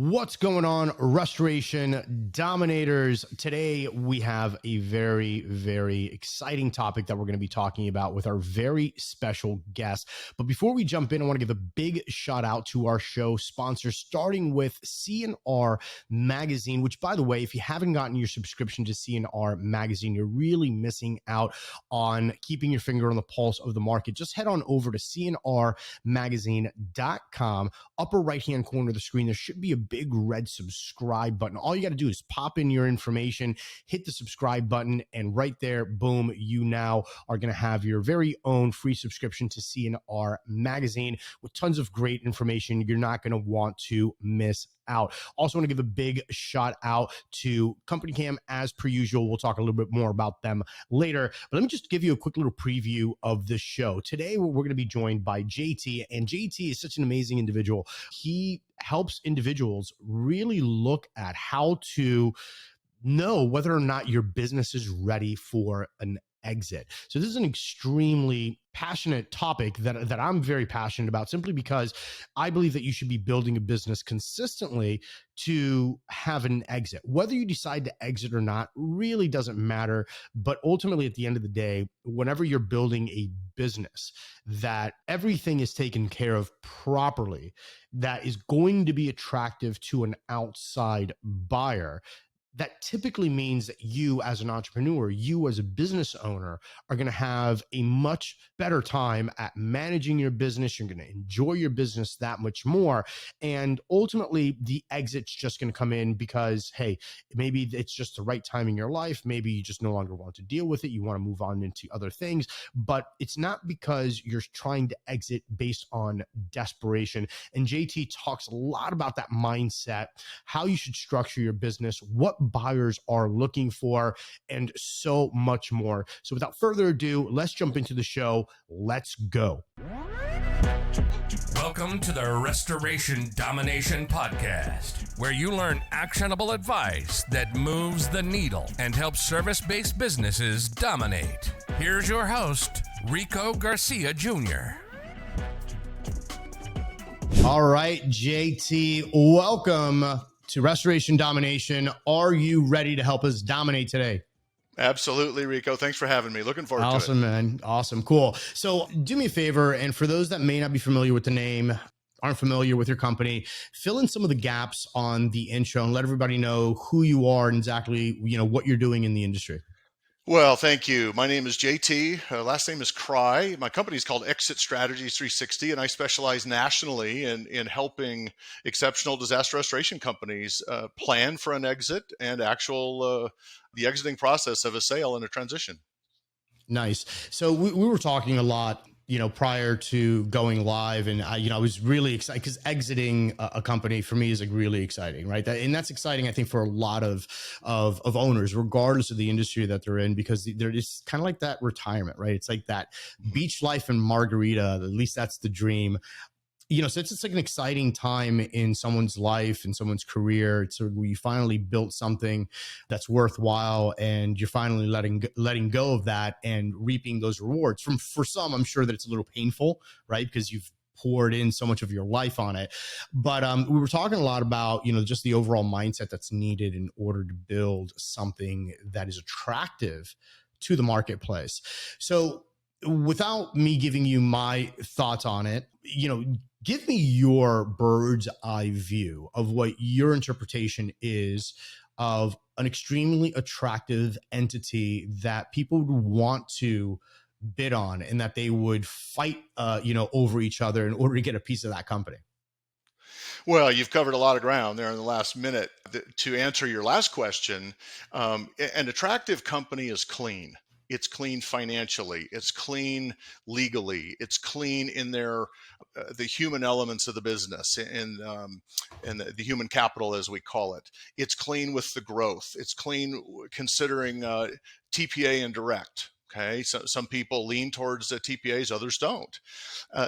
What's going on, Restoration Dominators? Today, we have a very, very exciting topic that we're going to be talking about with our very special guest. But before we jump in, I want to give a big shout out to our show sponsors, starting with C&R Magazine, which, by the way, if you haven't gotten your subscription to C&R Magazine, you're really missing out on keeping your finger on the pulse of the market. Just head on over to cnrmagazine.com. Upper right-hand corner of the screen, there should be a big red subscribe button. All you got to do is pop in your information, hit the subscribe button, and right there, boom, you now are going to have your very own free subscription to C&R Magazine with tons of great information you're not going to want to miss out. Also want to give a big shout out to Company Cam as per usual. We'll talk a little bit more about them later, but let me just give you a quick little preview of the show. Today, we're going to be joined by JT, and JT is such an amazing individual. He helps individuals really look at how to know whether or not your business is ready for an exit. So this is an extremely passionate topic that I'm very passionate about, simply because I believe that you should be building a business consistently to have an exit. Whether you decide to exit or not really doesn't matter. But ultimately, at the end of the day, whenever you're building a business, that everything is taken care of properly, that is going to be attractive to an outside buyer, that typically means that you as an entrepreneur, you as a business owner, are going to have a much better time at managing your business. You're going to enjoy your business that much more. And ultimately, the exit's just going to come in because, hey, maybe it's just the right time in your life. Maybe you just no longer want to deal with it. You want to move on into other things. But it's not because you're trying to exit based on desperation. And JT talks a lot about that mindset, how you should structure your business, what buyers are looking for, and so much more. So without further ado, let's jump into the show. Let's go. Welcome to the Restoration Domination Podcast, where you learn actionable advice that moves the needle and helps service-based businesses dominate. Here's your host, Rico Garcia Jr. All right, JT, welcome to Restoration Domination. Are you ready to help us dominate today? Absolutely, Rico. Thanks for having me. Looking forward to it. Awesome, man. Awesome. Cool. So do me a favor, and for those that may not be familiar with the name, aren't familiar with your company, fill in some of the gaps on the intro and let everybody know who you are and exactly, what you're doing in the industry. Well, thank you. My name is JT. Last name is Kraai. My company is called Exit Strategies 360, and I specialize nationally in helping exceptional disaster restoration companies plan for an exit and the exiting process of a sale and a transition. Nice. So we were talking a lot, prior to going live, and I was really excited because exiting a company for me is like really exciting, right? And that's exciting, I think, for a lot of owners, regardless of the industry that they're in, because they're just kind of like that retirement, right? It's like that beach life in Margarita. At least that's the dream. So it's just like an exciting time in someone's life, in someone's career. It's where you finally built something that's worthwhile, and you're finally letting go of that and reaping those rewards. For some, I'm sure that it's a little painful, right? Because you've poured in so much of your life on it. But we were talking a lot about, just the overall mindset that's needed in order to build something that is attractive to the marketplace. So without me giving you my thoughts on it, give me your bird's eye view of what your interpretation is of an extremely attractive entity that people would want to bid on and that they would fight, over each other in order to get a piece of that company. Well, you've covered a lot of ground there in the last minute. To answer your last question, an attractive company is clean. It's clean financially. It's clean legally. It's clean in the human elements of the business and the human capital, as we call it. It's clean with the growth. It's clean considering TPA and direct. Okay, so some people lean towards TPAs, others don't.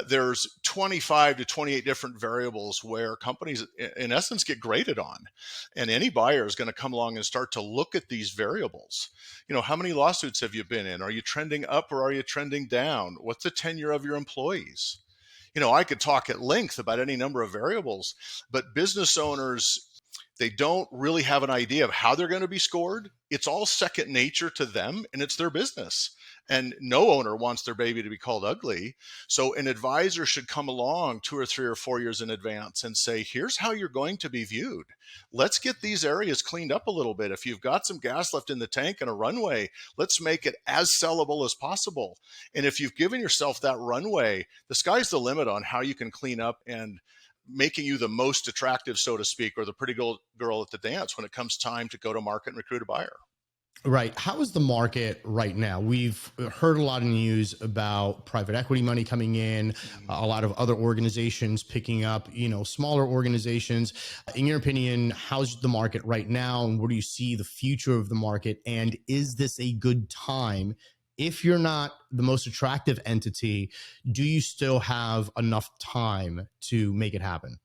There's 25 to 28 different variables where companies, in essence, get graded on. And any buyer is going to come along and start to look at these variables. How many lawsuits have you been in? Are you trending up or are you trending down? What's the tenure of your employees? I could talk at length about any number of variables, but business owners, they don't really have an idea of how they're going to be scored. It's all second nature to them, and it's their business. And no owner wants their baby to be called ugly. So an advisor should come along 2 or 3 or 4 years in advance and say, here's how you're going to be viewed. Let's get these areas cleaned up a little bit. If you've got some gas left in the tank and a runway, let's make it as sellable as possible. And if you've given yourself that runway, the sky's the limit on how you can clean up and making you the most attractive, so to speak, or the pretty girl at the dance when it comes time to go to market and recruit a buyer. Right. How is the market right now? We've heard a lot of news about private equity money coming in, a lot of other organizations picking up, smaller organizations. In your opinion, how's the market right now? And where do you see the future of the market? And is this a good time? If you're not the most attractive entity, do you still have enough time to make it happen?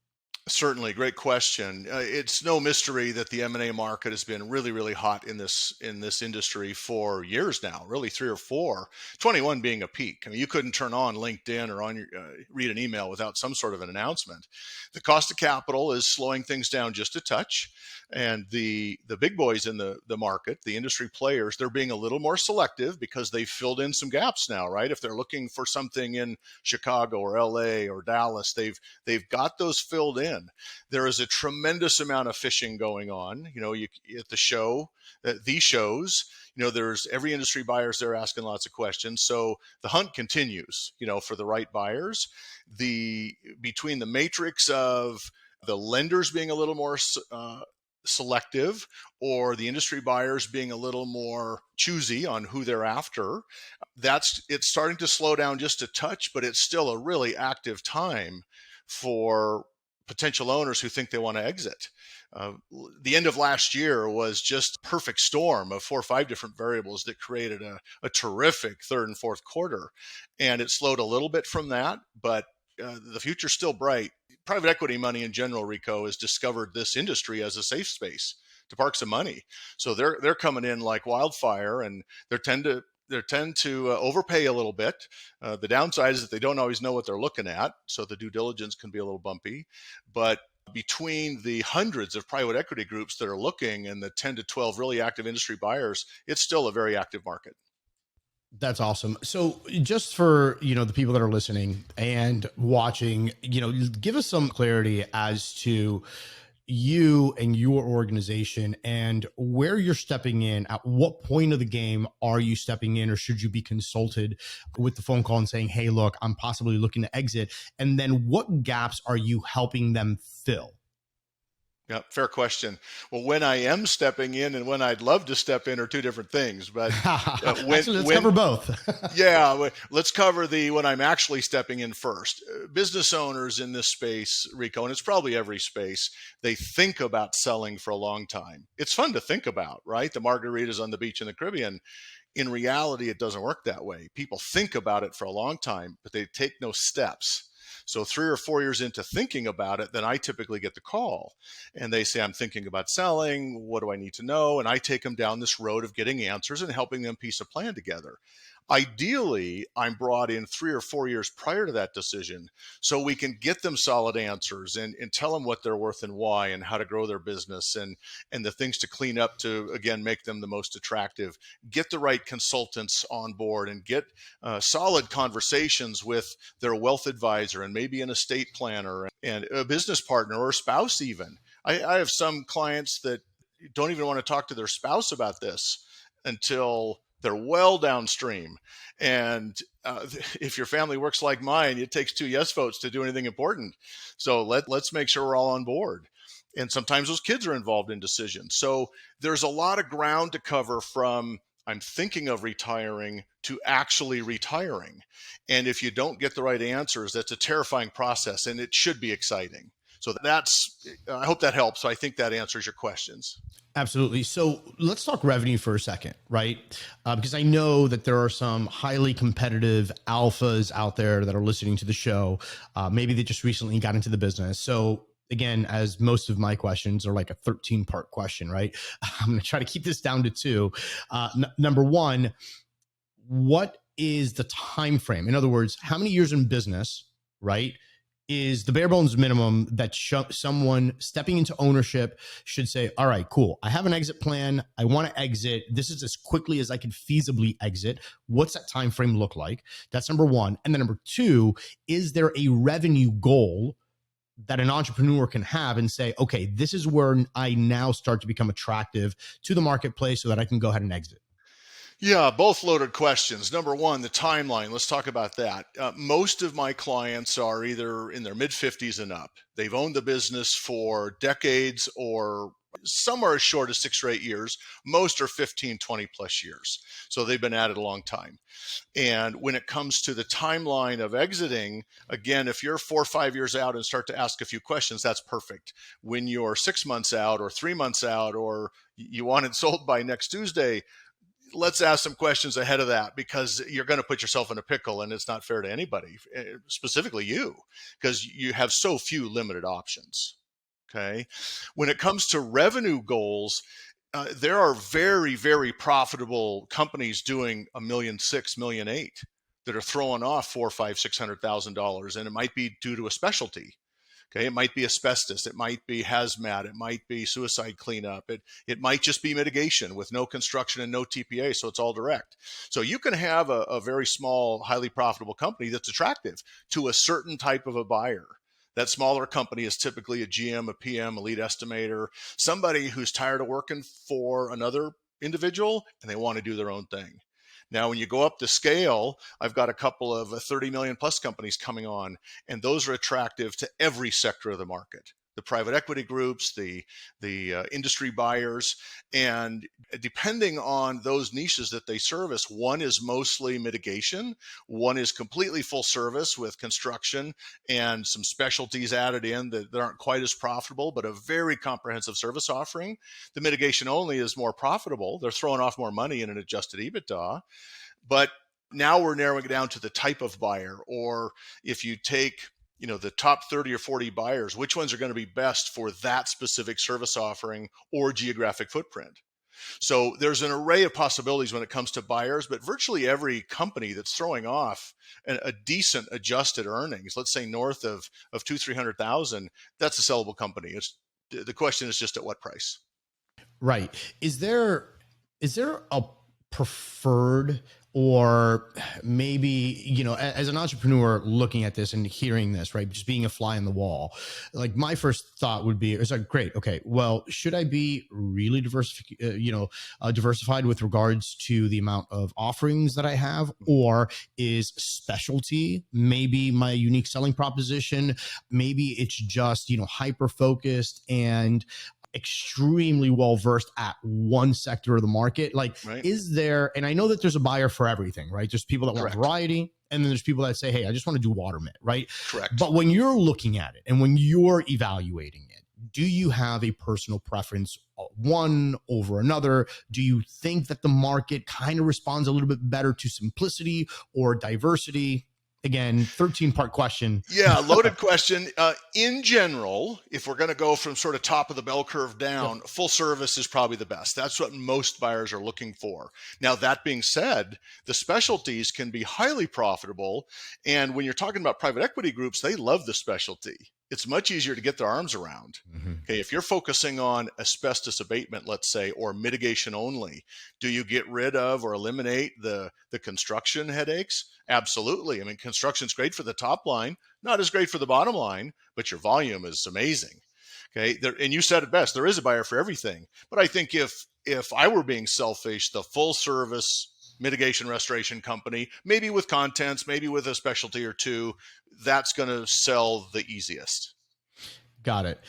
Certainly, great question. It's no mystery that the M&A market has been really, really hot in this industry for years now, really 3 or 4, 21 being a peak. I mean, you couldn't turn on LinkedIn or on your read an email without some sort of an announcement. The cost of capital is slowing things down just a touch. And the big boys in the market, the industry players, they're being a little more selective because they've filled in some gaps now, right? If they're looking for something in Chicago or LA or Dallas, they've got those filled in. There is a tremendous amount of fishing going on. At the show, these shows, there's every industry buyers there asking lots of questions. So the hunt continues, for the right buyers. Between the matrix of the lenders being a little more selective, or the industry buyers being a little more choosy on who they're after, it's starting to slow down just a touch, but it's still a really active time for potential owners who think they want to exit. The end of last year was just a perfect storm of 4 or 5 different variables that created a terrific third and fourth quarter. And it slowed a little bit from that, but the future's still bright. Private equity money in general, Rico, has discovered this industry as a safe space to park some money. So they're coming in like wildfire, and they tend to overpay a little bit. The downside is that they don't always know what they're looking at, so the due diligence can be a little bumpy. But between the hundreds of private equity groups that are looking and the 10 to 12 really active industry buyers, it's still a very active market. That's awesome. So just for, the people that are listening and watching, give us some clarity as to you and your organization and where you're stepping in. At what point of the game are you stepping in, or should you be consulted with the phone call and saying, hey, look, I'm possibly looking to exit? And then what gaps are you helping them fill? Yeah, fair question. Well, when I am stepping in and when I'd love to step in are 2 different things. But let's cover both. Yeah, let's cover when I'm actually stepping in first. Business owners in this space, Rico, and it's probably every space, they think about selling for a long time. It's fun to think about, right? The margaritas on the beach in the Caribbean. In reality, it doesn't work that way. People think about it for a long time, but they take no steps. So 3 or 4 years into thinking about it, then I typically get the call and they say, I'm thinking about selling. What do I need to know? And I take them down this road of getting answers and helping them piece a plan together. Ideally, I'm brought in 3 or 4 years prior to that decision so we can get them solid answers and tell them what they're worth and why and how to grow their business and the things to clean up to, again, make them the most attractive. Get the right consultants on board and get solid conversations with their wealth advisor and maybe an estate planner and a business partner or a spouse even. I have some clients that don't even want to talk to their spouse about this until they're well downstream. And if your family works like mine, it takes 2 yes votes to do anything important. So let's make sure we're all on board. And sometimes those kids are involved in decisions. So there's a lot of ground to cover from I'm thinking of retiring to actually retiring. And if you don't get the right answers, that's a terrifying process, and it should be exciting. So I hope that helps. So I think that answers your questions. Absolutely. So let's talk revenue for a second, right? Because I know that there are some highly competitive alphas out there that are listening to the show. Maybe they just recently got into the business. So again, as most of my questions are like a 13-part question, right? I'm going to try to keep this down to 2. Number 1, what is the time frame? In other words, how many years in business right, is the bare bones minimum that someone stepping into ownership should say, all right, cool. I have an exit plan. I want to exit. This is as quickly as I can feasibly exit. What's that time frame look like? That's number one. And then number two, is there a revenue goal that an entrepreneur can have and say, okay, this is where I now start to become attractive to the marketplace so that I can go ahead and exit? Yeah, both loaded questions. Number one, the timeline. Let's talk about that. Most of my clients are either in their mid 50s and up. They've owned the business for decades, or some are as short as 6 or 8 years. Most are 15, 20 plus years. So they've been at it a long time. And when it comes to the timeline of exiting, again, if you're 4 or 5 years out and start to ask a few questions, that's perfect. When you're 6 months out or 3 months out, or you want it sold by next Tuesday, let's ask some questions ahead of that, because you're going to put yourself in a pickle, and it's not fair to anybody, specifically you, because you have so few limited options. Okay. When it comes to revenue goals, there are very, very profitable companies doing $1.6 million, $1.8 million that are throwing off $400,000, $500,000, $600,000, and it might be due to a specialty. Okay, it might be asbestos, it might be hazmat, it might be suicide cleanup, it might just be mitigation with no construction and no TPA, so it's all direct. So you can have a very small, highly profitable company that's attractive to a certain type of a buyer. That smaller company is typically a GM, a PM, a lead estimator, somebody who's tired of working for another individual and they want to do their own thing. Now, when you go up the scale, I've got a couple of 30 million plus companies coming on, and those are attractive to every sector of the market. The private equity groups, the industry buyers, and depending on those niches that they service, one is mostly mitigation, one is completely full service with construction and some specialties added in that aren't quite as profitable, but a very comprehensive service offering. The mitigation only is more profitable. They're throwing off more money in an adjusted EBITDA, but now we're narrowing it down to the type of buyer, or if you take the top 30 or 40 buyers, which ones are going to be best for that specific service offering or geographic footprint. So there's an array of possibilities when it comes to buyers, but virtually every company that's throwing off a decent adjusted earnings, let's say north of 200,000-300,000, that's a sellable company. The question is just at what price. Right. Is there a preferred, or maybe, as an entrepreneur looking at this and hearing this, right, just being a fly on the wall, like my first thought would be, it's like, great, okay, well, should I be really diversified with regards to the amount of offerings that I have, or is specialty maybe my unique selling proposition? Maybe it's just, hyper focused and extremely well versed at one sector of the market. Like, right. Is there, and I know that there's a buyer for everything, right? There's people that want variety, and then there's people that say, hey, I just want to do water mitt, right? Correct. But when you're looking at it and when you're evaluating it, do you have a personal preference, one over another? Do you think that the market kind of responds a little bit better to simplicity or diversity? Again, 13-part question. Yeah, loaded question. In general, if we're going to go from sort of top of the bell curve down, full service is probably the best. That's what most buyers are looking for. Now, that being said, the specialties can be highly profitable. And when you're talking about private equity groups, they love the specialty. It's much easier to get their arms around. Mm-hmm. Okay, if you're focusing on asbestos abatement, let's say, or mitigation only, do you get rid of or eliminate the construction headaches? Absolutely. I mean, construction's great for the top line, not as great for the bottom line, but your volume is amazing. Okay, and you said it best, there is a buyer for everything. But I think if I were being selfish, the full service mitigation restoration company, maybe with contents, maybe with a specialty or two, that's going to sell the easiest. Got it.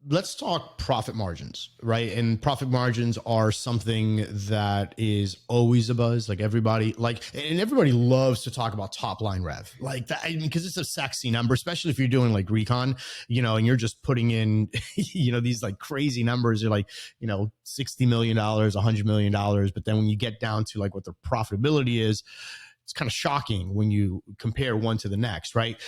Let's talk profit margins, right? And profit margins are something that is always a buzz. Like everybody loves to talk about top line rev, like that, because it's a sexy number, especially if you're doing like recon, and you're just putting in, these like crazy numbers. You're like, $60 million, $100 million. But then when you get down to like what the profitability is, it's kind of shocking when you compare one to the next, right?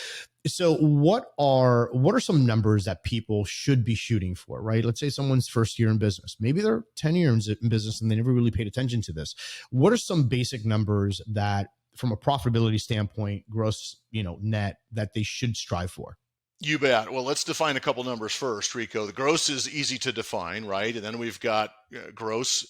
So what are some numbers that people should be shooting for, right? Let's say someone's first year in business. Maybe they're 10 years in business and they never really paid attention to this. What are some basic numbers that from a profitability standpoint, gross, net, that they should strive for? You bet. Well, let's define a couple numbers first, Rico. The gross is easy to define, right? And then we've got gross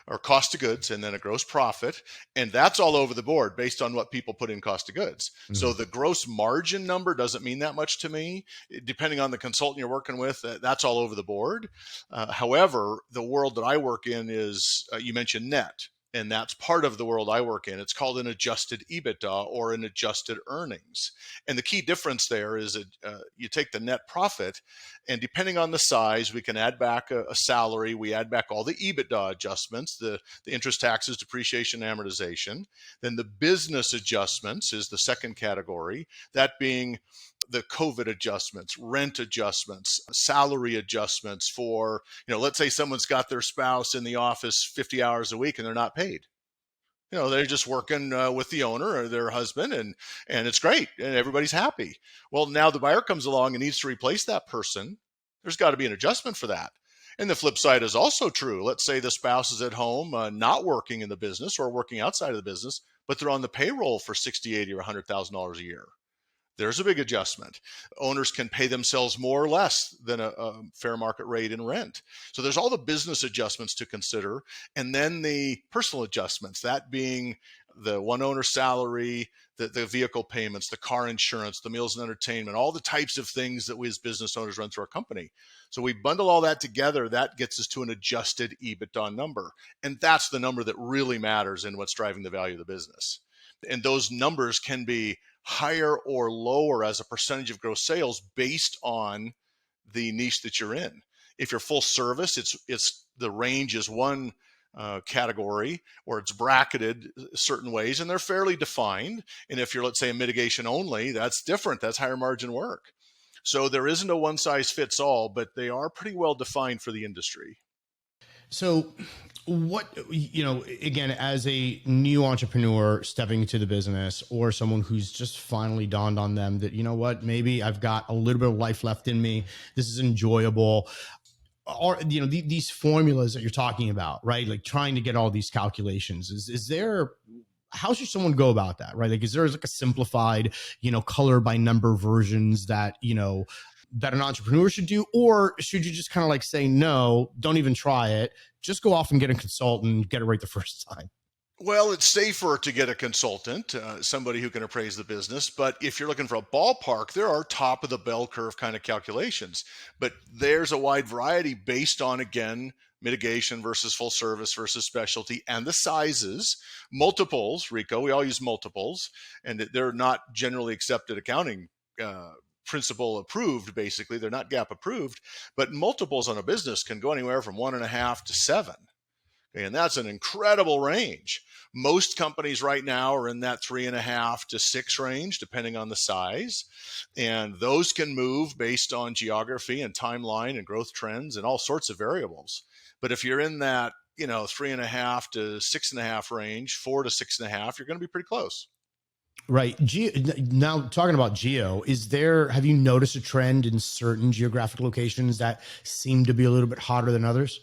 or cost of goods, and then a gross profit. And that's all over the board based on what people put in cost of goods. Mm-hmm. So the gross margin number doesn't mean that much to me. Depending on the consultant you're working with, that's all over the board. However, the world that I work in is, you mentioned net. And that's part of the world I work in. It's called an adjusted EBITDA or an adjusted earnings. And the key difference there is you take the net profit, and depending on the size, we can add back a salary. We add back all the EBITDA adjustments, the interest, taxes, depreciation, amortization. Then the business adjustments is the second category, that being the COVID adjustments, rent adjustments, salary adjustments for, let's say someone's got their spouse in the office 50 hours a week and they're not paid. They're just working with the owner or their husband, and it's great and everybody's happy. Well, now the buyer comes along and needs to replace that person. There's got to be an adjustment for that. And the flip side is also true. Let's say the spouse is at home, not working in the business or working outside of the business, but they're on the payroll for $60,000, $80,000, or $100,000 a year. There's a big adjustment. Owners can pay themselves more or less than a fair market rate in rent. So there's all the business adjustments to consider. And then the personal adjustments, that being the one owner salary, the vehicle payments, the car insurance, the meals and entertainment, all the types of things that we as business owners run through our company. So we bundle all that together. That gets us to an adjusted EBITDA number. And that's the number that really matters in what's driving the value of the business. And those numbers can be higher or lower as a percentage of gross sales based on the niche that you're in. If you're full service, it's the range is one category, or it's bracketed certain ways, and they're fairly defined. And if you're, let's say, a mitigation only, that's different. That's higher margin work. So there isn't a one size fits all, but they are pretty well defined for the industry. So what, again, as a new entrepreneur stepping into the business, or someone who's just finally dawned on them that, maybe I've got a little bit of life left in me. This is enjoyable. Or, these formulas that you're talking about, right? Like trying to get all these calculations, is there, how should someone go about that, right? Like, is there like a simplified, color by number versions that, that an entrepreneur should do? Or should you just kind of like say, no, don't even try it. Just go off and get a consultant, get it right the first time? Well, it's safer to get a consultant, somebody who can appraise the business. But if you're looking for a ballpark, there are top of the bell curve kind of calculations. But there's a wide variety based on, again, mitigation versus full service versus specialty, and the sizes, multiples. Rico, we all use multiples, and they're not generally accepted accounting principle approved. Basically, they're not GAAP approved, but multiples on a business can go anywhere from 1.5 to 7. And that's an incredible range. Most companies right now are in that 3.5 to 6 range, depending on the size. And those can move based on geography and timeline and growth trends and all sorts of variables. But if you're in that, 3.5 to 6.5 range, 4 to 6.5, you're going to be pretty close. Right. Now, talking about geo, have you noticed a trend in certain geographic locations that seem to be a little bit hotter than others?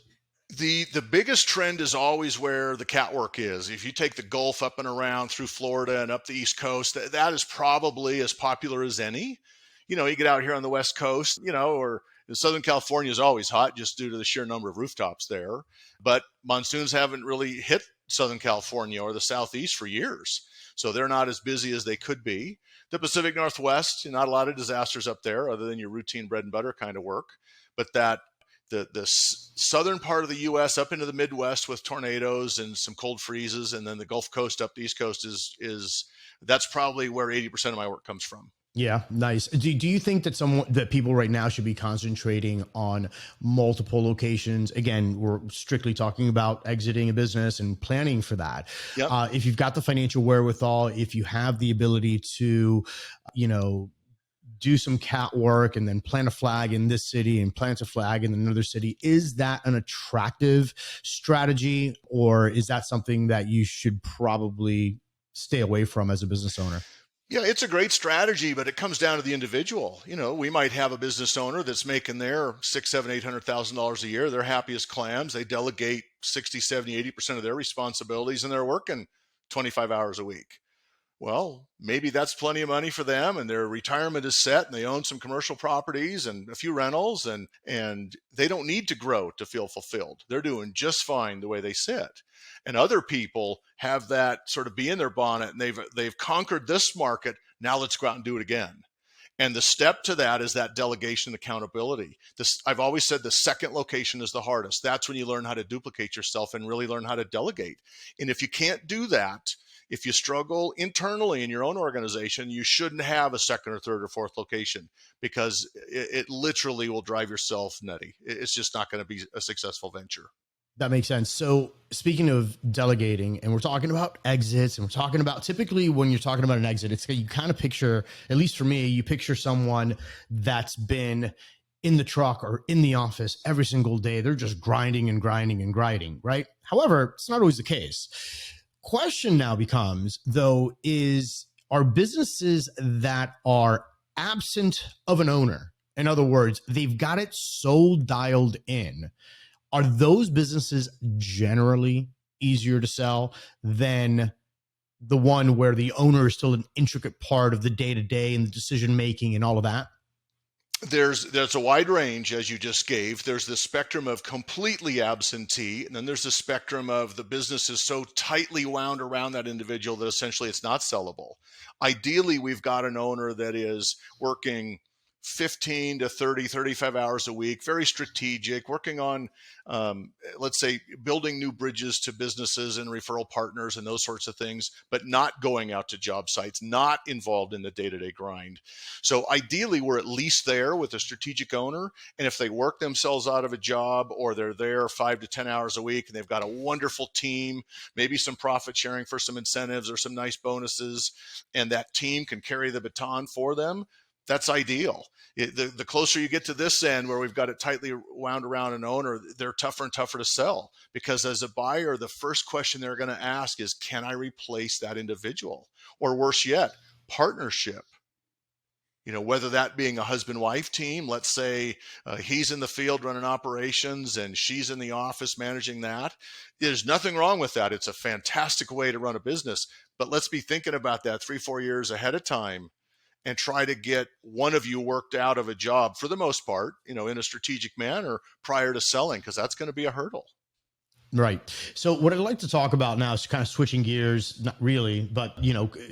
The biggest trend is always where the cat work is. If you take the Gulf up and around through Florida and up the East Coast, that is probably as popular as any. You get out here on the West Coast, or Southern California is always hot just due to the sheer number of rooftops there. But monsoons haven't really hit Southern California or the Southeast for years. So they're not as busy as they could be. The Pacific Northwest, not a lot of disasters up there other than your routine bread and butter kind of work. But the southern part of the U.S. up into the Midwest with tornadoes and some cold freezes, and then the Gulf Coast up the East Coast that's probably where 80% of my work comes from. Yeah, nice. Do you think that people right now should be concentrating on multiple locations? Again, we're strictly talking about exiting a business and planning for that. Yep. If you've got the financial wherewithal, if you have the ability to, do some cat work and then plant a flag in this city and plant a flag in another city, is that an attractive strategy, or is that something that you should probably stay away from as a business owner? Yeah, it's a great strategy, but it comes down to the individual. We might have a business owner that's making their $600,000, $700,000, $800,000 a year. They're happy as clams. They delegate 60, 70, 80% of their responsibilities, and they're working 25 hours a week. Well, maybe that's plenty of money for them, and their retirement is set, and they own some commercial properties and a few rentals, and they don't need to grow to feel fulfilled. They're doing just fine the way they sit. And other people have that sort of bee in their bonnet, and they've conquered this market. Now let's go out and do it again. And the step to that is that delegation and accountability. I've always said the second location is the hardest. That's when you learn how to duplicate yourself and really learn how to delegate. And if you can't do that, if you struggle internally in your own organization, you shouldn't have a second or third or fourth location, because it literally will drive yourself nutty. It's just not going to be a successful venture. That makes sense. So speaking of delegating, and we're talking about exits, and we're talking about, typically when you're talking about an exit, it's you kind of picture, at least for me, you picture someone that's been in the truck or in the office every single day. They're just grinding and grinding and grinding, right? However, it's not always the case. Question now becomes, though, are businesses that are absent of an owner, in other words, they've got it so dialed in, are those businesses generally easier to sell than the one where the owner is still an intricate part of the day-to-day and the decision-making and all of that? There's a wide range, as you just gave. There's the spectrum of completely absentee, and then there's the spectrum of the business is so tightly wound around that individual that essentially it's not sellable. Ideally, we've got an owner that is working 15 to 30, 35 hours a week, very strategic, working on, let's say, building new bridges to businesses and referral partners and those sorts of things, but not going out to job sites, not involved in the day-to-day grind. So ideally, we're at least there with a strategic owner. And if they work themselves out of a job, or they're there 5 to 10 hours a week and they've got a wonderful team, maybe some profit sharing for some incentives or some nice bonuses, and that team can carry the baton for them, that's ideal. The closer you get to this end, where we've got it tightly wound around an owner, they're tougher and tougher to sell, because as a buyer, the first question they're going to ask is, can I replace that individual? Or worse yet, partnership. Whether that being a husband-wife team, let's say he's in the field running operations and she's in the office managing that. There's nothing wrong with that. It's a fantastic way to run a business, but let's be thinking about that 3-4 years ahead of time, and try to get one of you worked out of a job, for the most part, in a strategic manner prior to selling, because that's going to be a hurdle. Right. So what I'd like to talk about now is kind of switching gears, not really, but,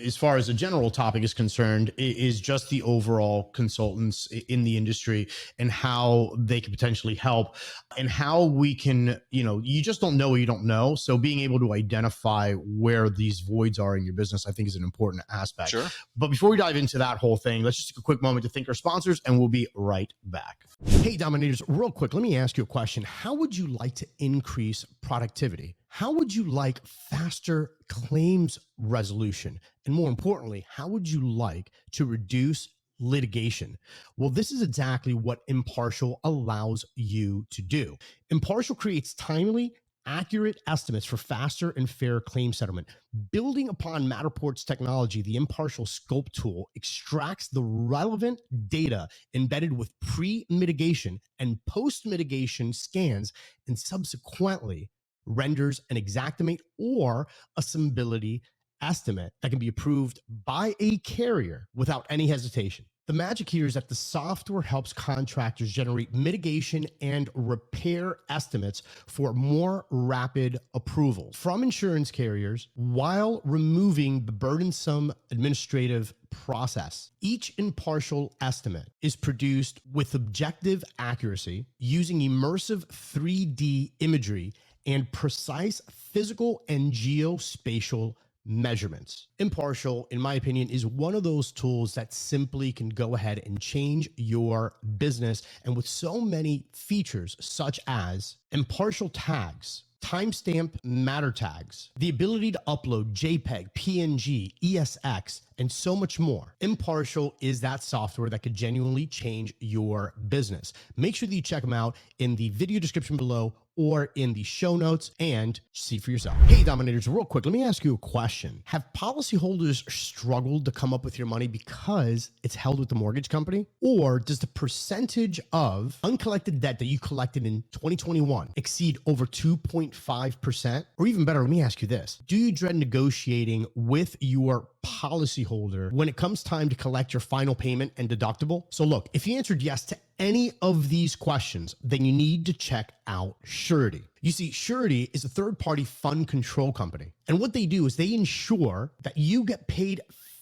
as far as a general topic is concerned, is just the overall consultants in the industry and how they can potentially help, and how we can, you just don't know what you don't know. So being able to identify where these voids are in your business, I think, is an important aspect. Sure. But before we dive into that whole thing, let's just take a quick moment to thank our sponsors, and we'll be right back. Hey, Dominators, real quick, let me ask you a question. How would you like to increase productivity? How would you like faster claims resolution? And more importantly, how would you like to reduce litigation? Well, this is exactly what Impartial allows you to do. Impartial creates timely, accurate estimates for faster and fair claim settlement. Building upon Matterport's technology, the Impartial Scope tool extracts the relevant data embedded with pre-mitigation and post-mitigation scans, and subsequently renders an Xactimate or assemblability estimate that can be approved by a carrier without any hesitation. The magic here is that the software helps contractors generate mitigation and repair estimates for more rapid approval from insurance carriers, while removing the burdensome administrative process. Each Impartial estimate is produced with objective accuracy, using immersive 3D imagery and precise physical and geospatial measurements. Impartial, in my opinion, is one of those tools that simply can go ahead and change your business. And with so many features such as Impartial tags, timestamp matter tags, the ability to upload JPEG, PNG, ESX, and so much more, Impartial is that software that could genuinely change your business. Make sure that you check them out in the video description below or in the show notes and see for yourself. Hey, Dominators, real quick, let me ask you a question. Have policyholders struggled to come up with your money because it's held with the mortgage company? Or does the percentage of uncollected debt that you collected in 2021 exceed over 2.5%? Or even better, let me ask you this. Do you dread negotiating with your policyholder when it comes time to collect your final payment and deductible? So look, if you answered yes to any of these questions, then you need to check out Surety. You see, Surety is a third-party fund control company. And what they do is they ensure that you get paid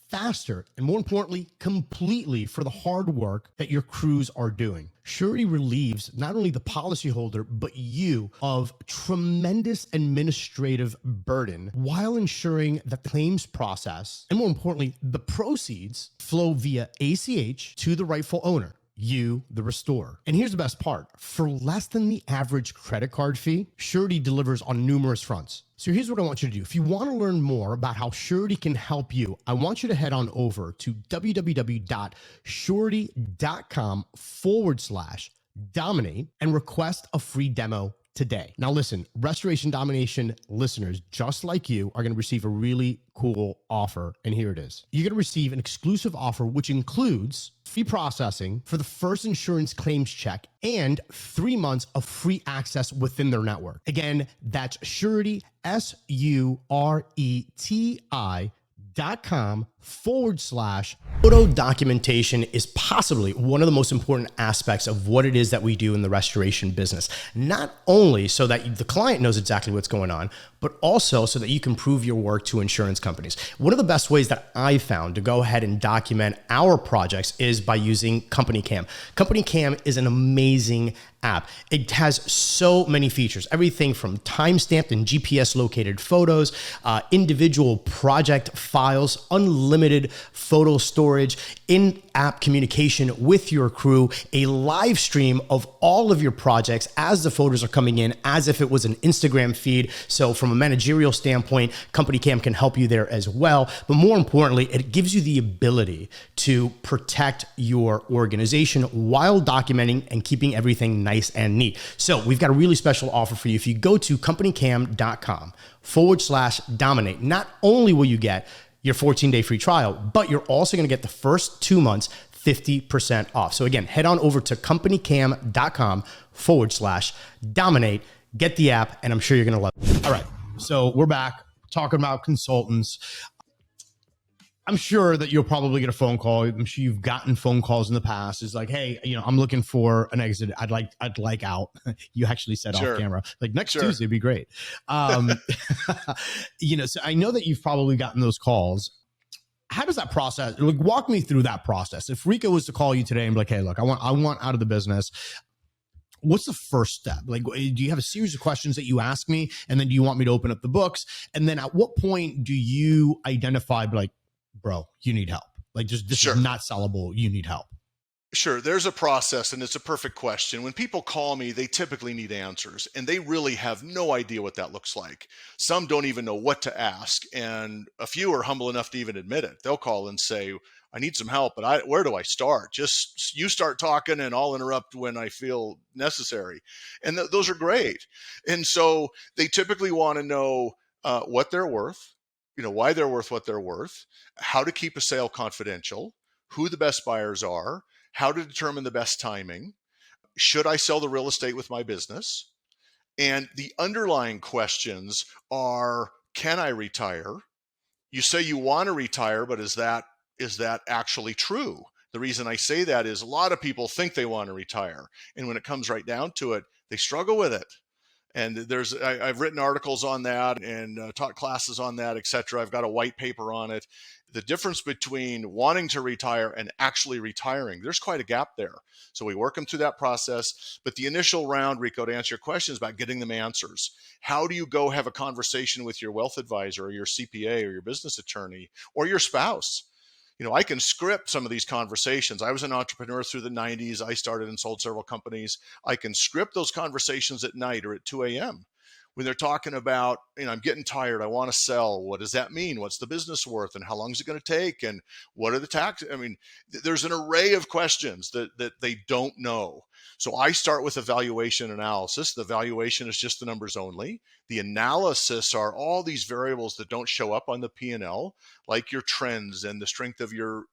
faster and, more importantly, completely for the hard work that your crews are doing. Surety relieves not only the policyholder, but you of tremendous administrative burden while ensuring that the claims process, and more importantly, the proceeds flow via ACH to the rightful owner, you, the restorer. And here's the best part. For less than the average credit card fee, Surety delivers on numerous fronts. So here's what I want you to do. If you want to learn more about how Surety can help you, I want you to head on over to www.surety.com/dominate and request a free demo today. Now listen, Restoration Domination listeners, just like you, are going to receive a really cool offer. And here it is. You're going to receive an exclusive offer, which includes free processing for the first insurance claims check and 3 months of free access within their network. Again, that's Surety, SURETI.com/photo documentation is possibly one of the most important aspects of what it is that we do in the restoration business. Not only so that the client knows exactly what's going on, but also so that you can prove your work to insurance companies. One of the best ways that I've found to go ahead and document our projects is by using Company Cam. Company Cam is an amazing app. It has so many features, everything from timestamped and GPS located photos, individual project files, unlimited photo storage, in-app communication with your crew, a live stream of all of your projects as the photos are coming in, as if it was an Instagram feed. So from a managerial standpoint, Company Cam can help you there as well. But more importantly, it gives you the ability to protect your organization while documenting and keeping everything nice and neat. So we've got a really special offer for you. If you go to companycam.com/dominate, not only will you get your 14-day free trial, but you're also going to get the first 2 months 50% off. So again, head on over to companycam.com/dominate, get the app, and I'm sure you're going to love it. All right. So we're back talking about consultants. I'm sure that you'll probably get a phone call. I'm sure you've gotten phone calls in the past. It's like, hey, I'm looking for an exit. I'd like out. You actually said Sure. off camera, like next Sure. Tuesday would be great. So I know that you've probably gotten those calls. How does that process, like, walk me through that process? If Rico was to call you today and be like, hey, look, I want out of the business, what's the first step? Like, do you have a series of questions that you ask me? And then do you want me to open up the books? And then at what point do you identify, like, bro, you need help? Like, this Sure. is not sellable. You need help. Sure. There's a process, and it's a perfect question. When people call me, they typically need answers, and they really have no idea what that looks like. Some don't even know what to ask, and a few are humble enough to even admit it. They'll call and say, I need some help, but where do I start? Just you start talking, and I'll interrupt when I feel necessary. And those are great. And so they typically want to know what they're worth, why they're worth what they're worth, how to keep a sale confidential, who the best buyers are, how to determine the best timing, should I sell the real estate with my business? And the underlying questions are, can I retire? You say you want to retire, but is that actually true? The reason I say that is a lot of people think they want to retire. And when it comes right down to it, they struggle with it. And I've written articles on that and taught classes on that, et cetera. I've got a white paper on it. The difference between wanting to retire and actually retiring, there's quite a gap there. So we work them through that process. But the initial round, Rico, to answer your question, is about getting them answers. How do you go have a conversation with your wealth advisor or your CPA or your business attorney or your spouse? I can script some of these conversations. I was an entrepreneur through the 90s. I started and sold several companies. I can script those conversations at night or at 2 a.m. when they're talking about, I'm getting tired. I want to sell. What does that mean? What's the business worth? And how long is it going to take? And what are the tax? There's an array of questions that they don't know. So I start with a valuation analysis. The valuation is just the numbers only. The analysis are all these variables that don't show up on the P&L, like your trends and the strength of your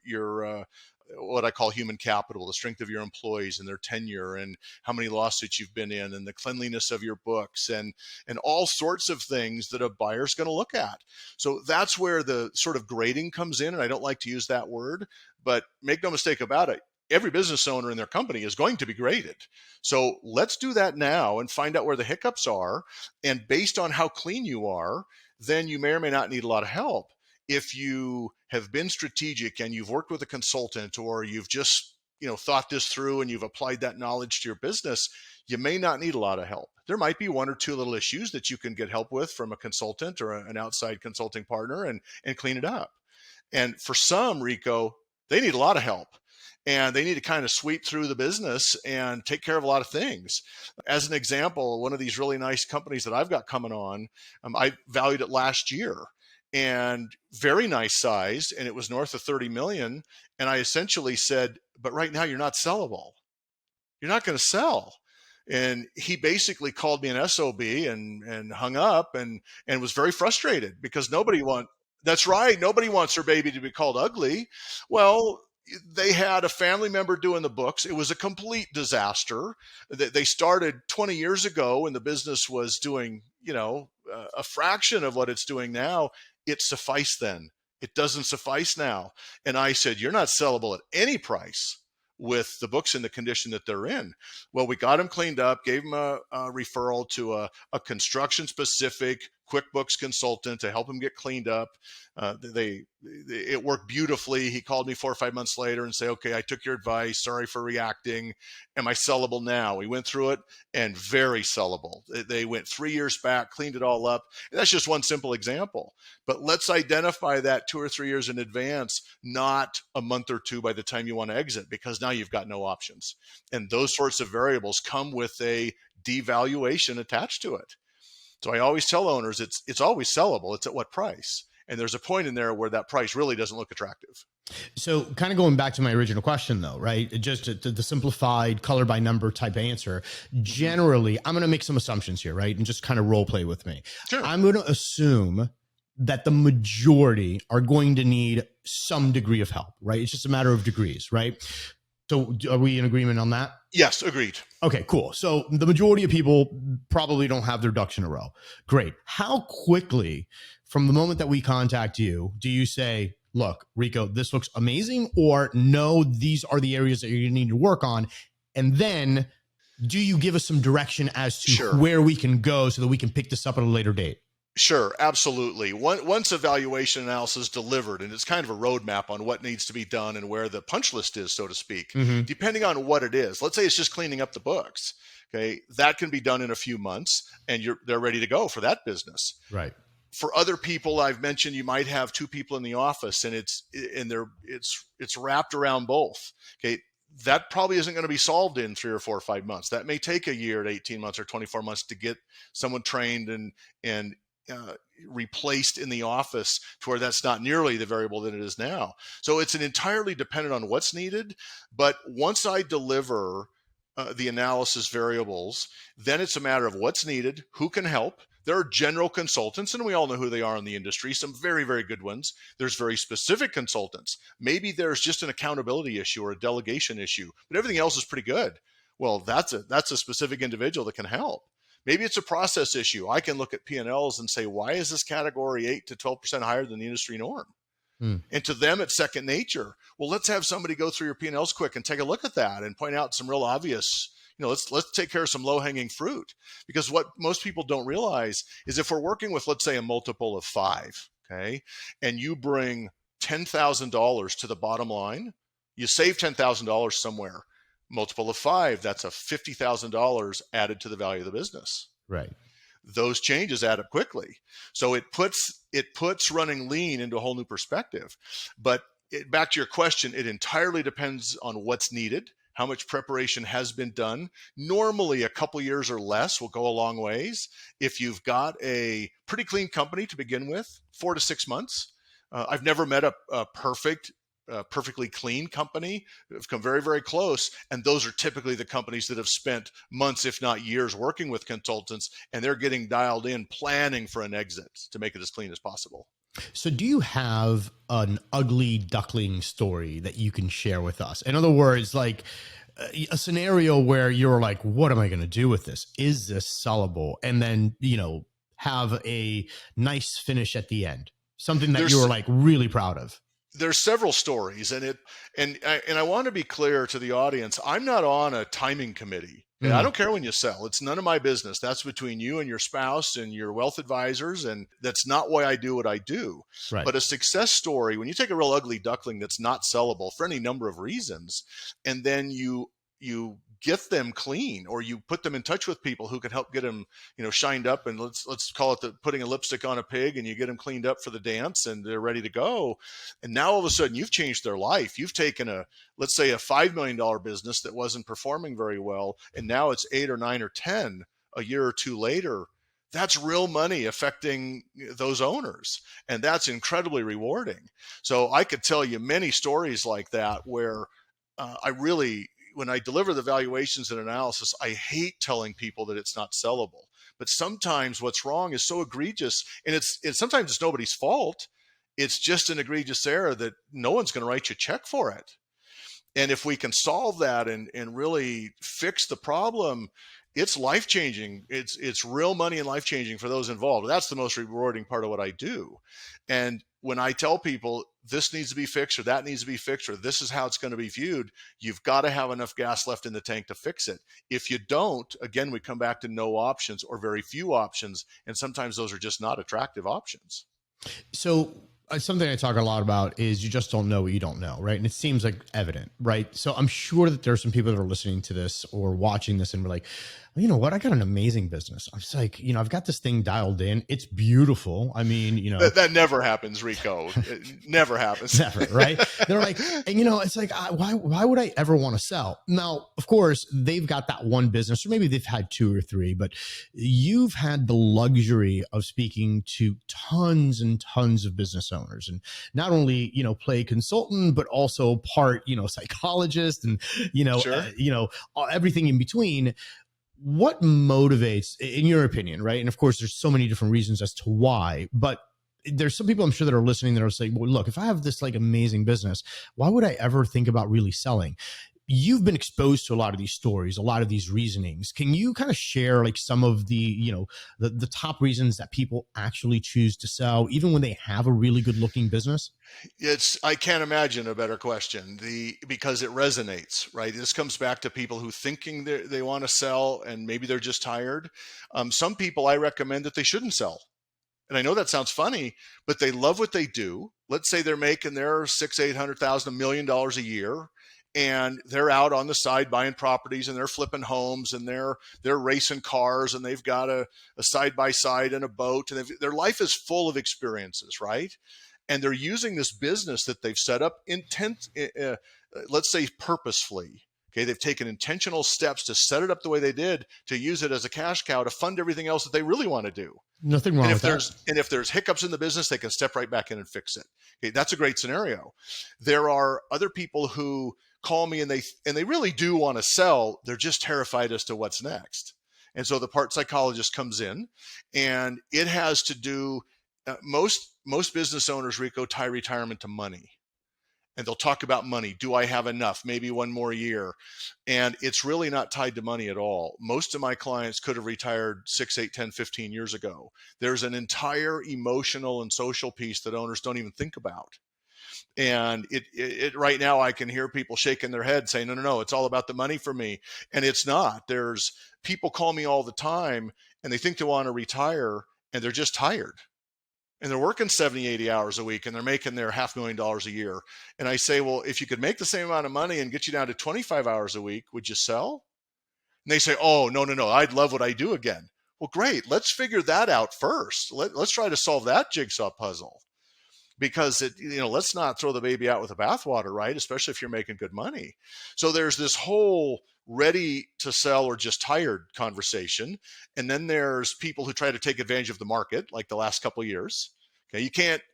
what I call human capital, the strength of your employees and their tenure and how many lawsuits you've been in and the cleanliness of your books and all sorts of things that a buyer's going to look at. So that's where the sort of grading comes in. And I don't like to use that word, but make no mistake about it. Every business owner in their company is going to be graded. So let's do that now and find out where the hiccups are. And based on how clean you are, then you may or may not need a lot of help. If you have been strategic and you've worked with a consultant, or you've just, thought this through and you've applied that knowledge to your business, you may not need a lot of help. There might be one or two little issues that you can get help with from a consultant or an outside consulting partner and clean it up. And for some, Rico, they need a lot of help. And they need to kind of sweep through the business and take care of a lot of things. As an example, one of these really nice companies that I've got coming on, I valued it last year, and very nice size, and it was north of 30 million. And I essentially said, but right now you're not sellable. You're not going to sell. And he basically called me an SOB and hung up and was very frustrated because that's right. Nobody wants their baby to be called ugly. Well, they had a family member doing the books. It was a complete disaster. They started 20 years ago and the business was doing, a fraction of what it's doing now. It sufficed then. It doesn't suffice now. And I said, you're not sellable at any price with the books in the condition that they're in. Well, we got them cleaned up, gave them a referral to a construction specific QuickBooks consultant to help him get cleaned up. It worked beautifully. He called me 4 or 5 months later and say, okay, I took your advice. Sorry for reacting. Am I sellable now? We went through it and very sellable. They went 3 years back, cleaned it all up. And that's just one simple example. But let's identify that 2 or 3 years in advance, not a month or two by the time you want to exit, because now you've got no options. And those sorts of variables come with a devaluation attached to it. So I always tell owners it's always sellable. It's at what price? And there's a point in there where that price really doesn't look attractive. So kind of going back to my original question though, right? Just to the simplified color by number type answer, generally, I'm going to make some assumptions here, right? And just kind of role play with me. Sure. I'm going to assume that the majority are going to need some degree of help, right? It's just a matter of degrees, right? So are we in agreement on that? Yes, agreed. Okay, cool. So the majority of people probably don't have their ducks in a row. Great. How quickly from the moment that we contact you, do you say, look, Rico, this looks amazing, or no, these are the areas that you need to work on? And then do you give us some direction as to Sure. where we can go so that we can pick this up at a later date? Sure, absolutely. Once evaluation analysis is delivered, and it's kind of a roadmap on what needs to be done and where the punch list is, so to speak, depending on what it is. Let's say it's just cleaning up the books. Okay, that can be done in a few months, and they're ready to go for that business. Right. For other people, I've mentioned you might have 2 people in the office, and it's wrapped around both. Okay. That probably isn't going to be solved in 3 or 4 or 5 months. That may take a year to 18 months or 24 months to get someone trained and replaced in the office to where that's not nearly the variable that it is now. So it's entirely dependent on what's needed. But once I deliver the analysis variables, then it's a matter of what's needed, who can help. There are general consultants, and we all know who they are in the industry, some very, very good ones. There's very specific consultants. Maybe there's just an accountability issue or a delegation issue, but everything else is pretty good. Well, that's a specific individual that can help. Maybe it's a process issue. I can look at P&Ls and say, why is this category 8 to 12% higher than the industry norm? And to them, it's second nature. Well, let's have somebody go through your P&Ls quick and take a look at that and point out some real obvious, let's take care of some low-hanging fruit. Because what most people don't realize is if we're working with, let's say, a multiple of 5, okay, and you bring $10,000 to the bottom line, you save $10,000 somewhere. Multiple of 5, that's a $50,000 added to the value of the business. Right. Those changes add up quickly. So it puts running lean into a whole new perspective. But back to your question, it entirely depends on what's needed, how much preparation has been done. Normally, a couple years or less will go a long ways. If you've got a pretty clean company to begin with, 4 to 6 months. I've never met a perfectly clean company. Have come very, very close. And those are typically the companies that have spent months, if not years, working with consultants, and they're getting dialed in, planning for an exit to make it as clean as possible. So do you have an ugly duckling story that you can share with us? In other words, like a scenario where you're like, what am I going to do with this? Is this sellable? And then, have a nice finish at the end, something that you were There's like really proud of. there's several stories, and I want to be clear to the audience. I'm not on a timing committee. Okay? I don't care when you sell. It's none of my business. That's between you and your spouse and your wealth advisors, and that's not why I do what I do. Right. But a success story, when you take a real ugly duckling that's not sellable for any number of reasons, and then you get them clean, or you put them in touch with people who can help get them, shined up, and let's call it putting a lipstick on a pig, and you get them cleaned up for the dance and they're ready to go. And now all of a sudden you've changed their life. You've taken let's say a $5 million business that wasn't performing very well, and now it's 8 or 9 or 10 a year or two later. That's real money affecting those owners. And that's incredibly rewarding. So I could tell you many stories like that where when I deliver the valuations and analysis, I hate telling people that it's not sellable. But sometimes what's wrong is so egregious, and sometimes it's nobody's fault. It's just an egregious error that no one's going to write you a check for it. And if we can solve that and really fix the problem, it's life-changing. It's real money and life-changing for those involved. That's the most rewarding part of what I do. And when I tell people this needs to be fixed, or that needs to be fixed, or this is how it's going to be viewed, you've got to have enough gas left in the tank to fix it. If you don't, again, we come back to no options or very few options. And sometimes those are just not attractive options. So something I talk a lot about is you just don't know what you don't know, right? And it seems like evident, right? So I'm sure that there's some people that are listening to this or watching this and we're like, well, you know what? I got an amazing business. I'm just like, I've got this thing dialed in. It's beautiful. I mean, that never happens, Rico. It never happens. Never, right? They're like, and it's like, why would I ever want to sell? Now, of course, they've got that one business, or maybe they've had 2 or 3, but you've had the luxury of speaking to tons and tons of business owners, and not only, play consultant, but also part, psychologist, and, Sure. Everything in between. What motivates, in your opinion, right? And of course, there's so many different reasons as to why, but there's some people I'm sure that are listening that are saying, well, look, if I have this like amazing business, why would I ever think about really selling? You've been exposed to a lot of these stories, a lot of these reasonings. Can you kind of share like some of the, the top reasons that people actually choose to sell, even when they have a really good looking business? I can't imagine a better question. Because it resonates, right? This comes back to people who thinking they want to sell, and maybe they're just tired. Some people, I recommend that they shouldn't sell. And I know that sounds funny, but they love what they do. Let's say they're making their $600,000, $800,000, $1 million a year, and they're out on the side buying properties, and they're flipping homes, and they're racing cars, and they've got a side-by-side and a boat, and their life is full of experiences, right? And they're using this business that they've set up let's say purposefully. Okay, they've taken intentional steps to set it up the way they did, to use it as a cash cow to fund everything else that they really want to do. Nothing wrong with that. And if there's hiccups in the business, they can step right back in and fix it. Okay, that's a great scenario. There are other people who call me and they really do want to sell. They're just terrified as to what's next. And so the part psychologist comes in, and it has to do, most business owners, Rico, tie retirement to money. And they'll talk about money. Do I have enough? Maybe one more year. And it's really not tied to money at all. Most of my clients could have retired 6, 8, 10, 15 years ago. There's an entire emotional and social piece that owners don't even think about. And it right now, I can hear people shaking their head saying, no, it's all about the money for me. And it's not. There's people call me all the time, and they think they want to retire, and they're just tired. And they're working 70, 80 hours a week, and they're making their $500,000 a year. And I say, well, if you could make the same amount of money and get you down to 25 hours a week, would you sell? And they say, oh, no, I'd love what I do again. Well, great. Let's figure that out first. Let's try to solve that jigsaw puzzle. Because let's not throw the baby out with the bathwater, right? Especially if you're making good money. So there's this whole ready to sell or just tired conversation. And then there's people who try to take advantage of the market, like the last couple of years. Okay,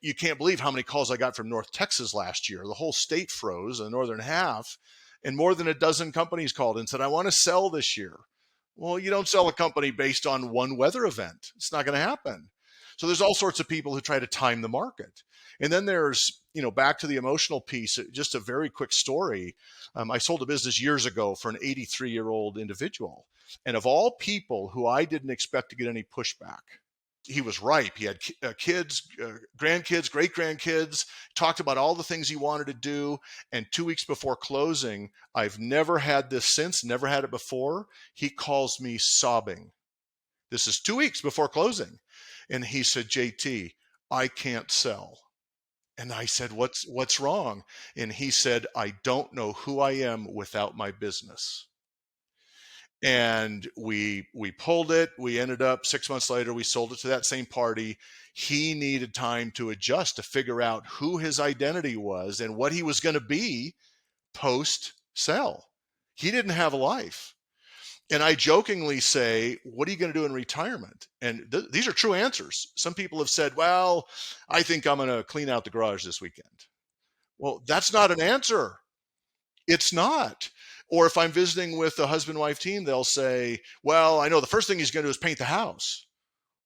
you can't believe how many calls I got from North Texas last year. The whole state froze, the northern half, and more than a dozen companies called and said, I want to sell this year. Well, you don't sell a company based on one weather event. It's not going to happen. So there's all sorts of people who try to time the market. And then there's, back to the emotional piece, just a very quick story. I sold a business years ago for an 83-year-old individual. And of all people who I didn't expect to get any pushback, he was ripe. He had kids, grandkids, great-grandkids, talked about all the things he wanted to do. And 2 weeks before closing, I've never had this since, never had it before. He calls me sobbing. This is 2 weeks before closing. And he said, JT, I can't sell. And I said, what's wrong? And he said, I don't know who I am without my business. And we pulled it. We ended up 6 months later, we sold it to that same party. He needed time to adjust, to figure out who his identity was and what he was going to be post-sell. He didn't have a life. And I jokingly say, what are you going to do in retirement? And these are true answers. Some people have said, well, I think I'm going to clean out the garage this weekend. Well, that's not an answer. It's not. Or if I'm visiting with a husband-wife team, they'll say, well, I know the first thing he's going to do is paint the house.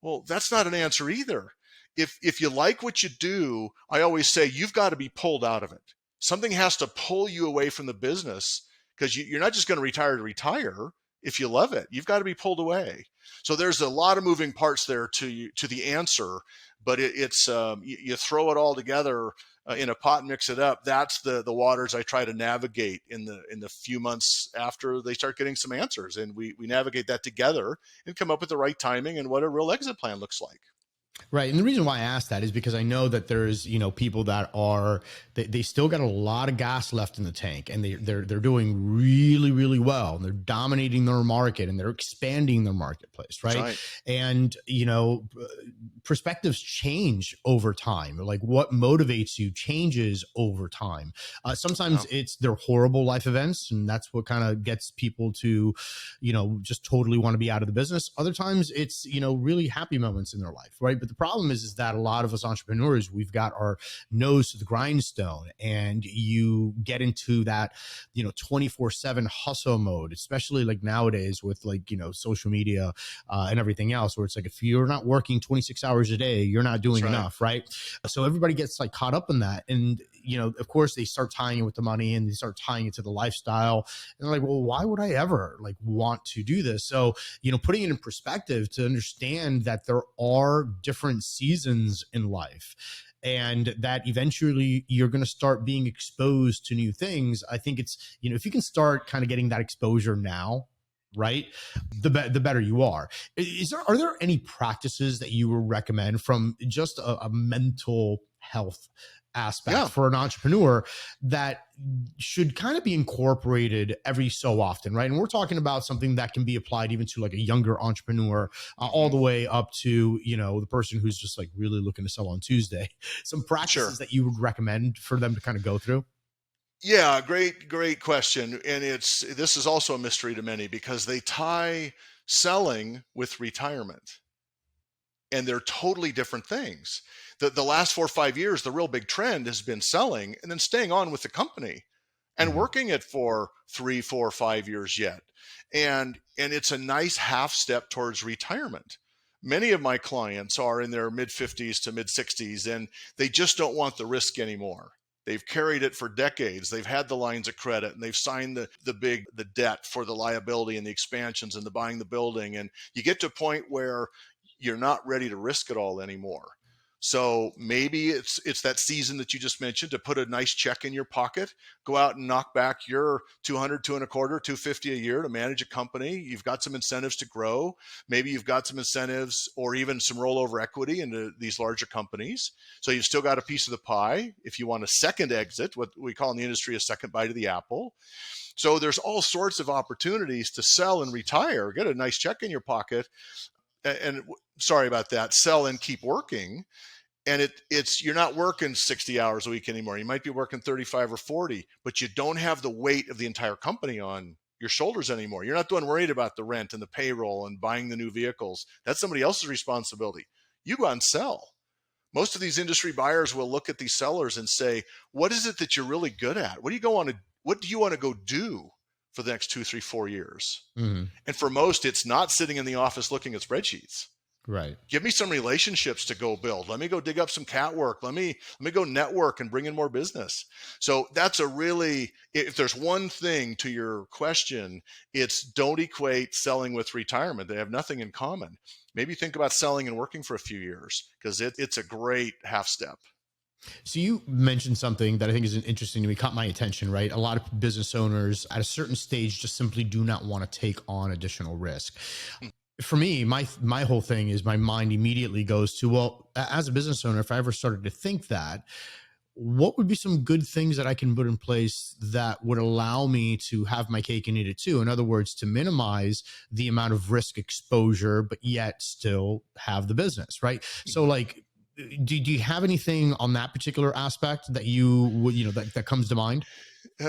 Well, that's not an answer either. If you like what you do, I always say you've got to be pulled out of it. Something has to pull you away from the business, because you're not just going to retire. If you love it, you've got to be pulled away. So there's a lot of moving parts there to the answer, but it's you throw it all together in a pot and mix it up. That's the waters I try to navigate in the few months after they start getting some answers, and we navigate that together and come up with the right timing and what a real exit plan looks like. Right. And the reason why I asked that is because I know that there's, people that they still got a lot of gas left in the tank, and they're doing really, really well, and they're dominating their market, and they're expanding their marketplace. Right. And, perspectives change over time. Like what motivates you changes over time. Sometimes it's their horrible life events, and that's what kind of gets people to, just totally want to be out of the business. Other times it's, really happy moments in their life. Right. But the problem is that a lot of us entrepreneurs, we've got our nose to the grindstone, and you get into that, 24/7 hustle mode, especially like nowadays with social media and everything else, where it's like, if you're not working 26 hours a day, you're not doing enough. Right. So everybody gets caught up in that. And, of course they start tying it with the money, and they start tying it to the lifestyle, and they're like, well, why would I ever want to do this? So, putting it in perspective to understand that there are different seasons in life, and that eventually you're going to start being exposed to new things. I think it's, if you can start kind of getting that exposure now, right, the better you are. Are there any practices that you would recommend from just a mental health aspect for an entrepreneur that should kind of be incorporated every so often, right? And we're talking about something that can be applied even to a younger entrepreneur, all the way up to, the person who's just really looking to sell on Tuesday. Some practices that you would recommend for them to kind of go through? Yeah, great question. And this is also a mystery to many, because they tie selling with retirement, and they're totally different things. The last 4 or 5 years, the real big trend has been selling and then staying on with the company and working it for 3, 4, 5 years yet. And it's a nice half step towards retirement. Many of my clients are in their mid 50s to mid 60s, and they just don't want the risk anymore. They've carried it for decades. They've had the lines of credit, and they've signed the debt for the liability and the expansions and the buying the building. And you get to a point where you're not ready to risk it all anymore. So maybe it's that season that you just mentioned, to put a nice check in your pocket, go out and knock back your 200, 225, 250 a year to manage a company. You've got some incentives to grow. Maybe you've got some incentives or even some rollover equity into these larger companies. So you've still got a piece of the pie. If you want a second exit, what we call in the industry a second bite of the apple. So there's all sorts of opportunities to sell and retire, get a nice check in your pocket. And sorry about that, sell and keep working. And it's you're not working 60 hours a week anymore. You might be working 35 or 40, but you don't have the weight of the entire company on your shoulders anymore. You're not worried about the rent and the payroll and buying the new vehicles. That's somebody else's responsibility. You go out and sell. Most of these industry buyers will look at these sellers and say, what is it that you're really good at? What do you want to go do for the next 2, 3, 4 years? Mm-hmm. And for most, it's not sitting in the office looking at spreadsheets. Right. Give me some relationships to go build. Let me go dig up some cat work. Let me go network and bring in more business. So that's if there's one thing to your question, it's don't equate selling with retirement. They have nothing in common. Maybe think about selling and working for a few years, because it's a great half step. So you mentioned something that I think is interesting to me, caught my attention, right? A lot of business owners at a certain stage just simply do not want to take on additional risk. For me, my whole thing is my mind immediately goes to, well, as a business owner, if I ever started to think that, what would be some good things that I can put in place that would allow me to have my cake and eat it too? In other words, to minimize the amount of risk exposure, but yet still have the business, right? So like, do you have anything on that particular aspect that you would, that comes to mind?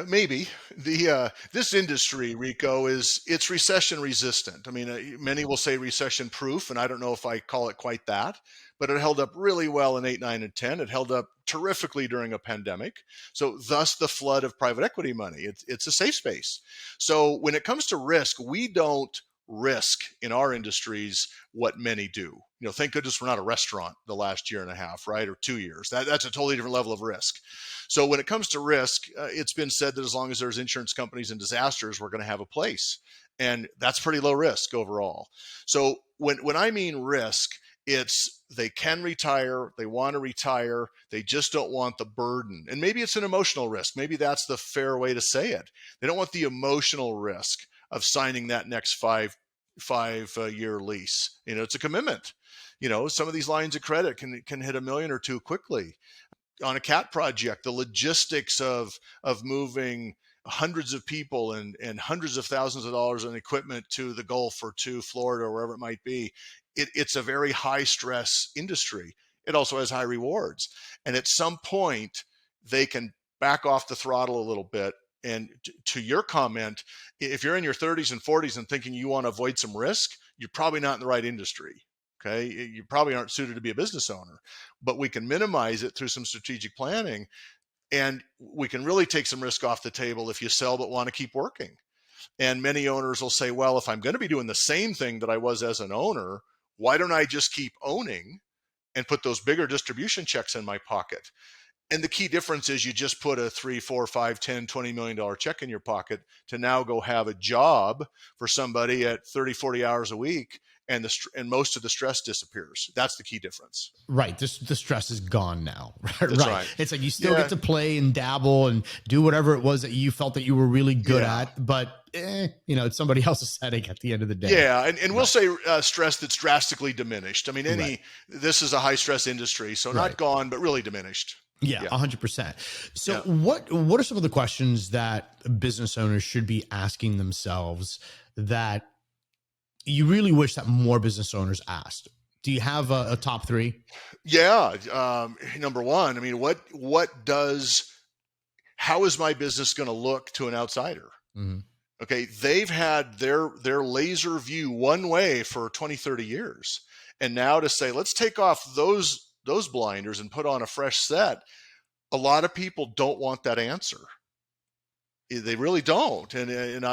Maybe this industry, Rico, it's recession resistant. I mean, many will say recession proof, and I don't know if I call it quite that, but it held up really well in 8, 9, and 10. It held up terrifically during a pandemic. So thus the flood of private equity money. It's a safe space. So when it comes to risk, we don't risk in our industries what many do. Thank goodness we're not a restaurant the last year and a half, right? Or 2 years. That's a totally different level of risk. So when it comes to risk, it's been said that as long as there's insurance companies and disasters, we're going to have a place. And that's pretty low risk overall. So when I mean risk, it's they can retire, they want to retire, they just don't want the burden. And maybe it's an emotional risk. Maybe that's the fair way to say it. They don't want the emotional risk of signing that next five-year lease. It's a commitment. Some of these lines of credit can hit $1 million or $2 million quickly. On a cat project, the logistics of moving hundreds of people and hundreds of thousands of dollars in equipment to the Gulf or to Florida or wherever it might be, it's a very high stress industry. It also has high rewards. And at some point, they can back off the throttle a little bit. And to your comment, if you're in your 30s and 40s and thinking you want to avoid some risk, you're probably not in the right industry. Okay. You probably aren't suited to be a business owner, but we can minimize it through some strategic planning. And we can really take some risk off the table if you sell but want to keep working. And many owners will say, well, if I'm going to be doing the same thing that I was as an owner, why don't I just keep owning and put those bigger distribution checks in my pocket? And the key difference is you just put a $3, $4, $5, $10, $20 million check in your pocket to now go have a job for somebody at 30, 40 hours a week. And most of the stress disappears. That's the key difference. Right. The stress is gone now. That's right. It's like you still get to play and dabble and do whatever it was that you felt that you were really good at, but it's somebody else's headache at the end of the day. Yeah. And we'll say stress that's drastically diminished. I mean, this is a high stress industry, so not gone, but really diminished. Yeah, 100%. So what are some of the questions that business owners should be asking themselves that you really wish that more business owners asked? Do you have a top 3? Yeah. Number one, I mean, how is my business going to look to an outsider? Mm-hmm. Okay. They've had their laser view one way for 20, 30 years. And now to say, let's take off those blinders and put on a fresh set. A lot of people don't want that answer. They really don't. And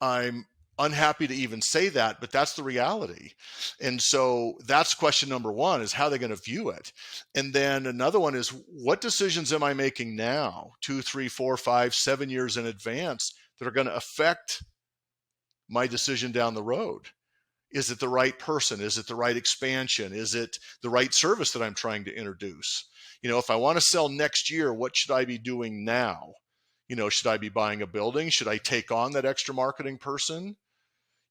I'm unhappy to even say that, but that's the reality. And so that's question number one, is how they're going to view it. And then another one is, what decisions am I making now, 2, 3, 4, 5, 7 years in advance, that are going to affect my decision down the road? Is it the right person? Is it the right expansion? Is it the right service that I'm trying to introduce? If I want to sell next year, what should I be doing now? Should I be buying a building? Should I take on that extra marketing person?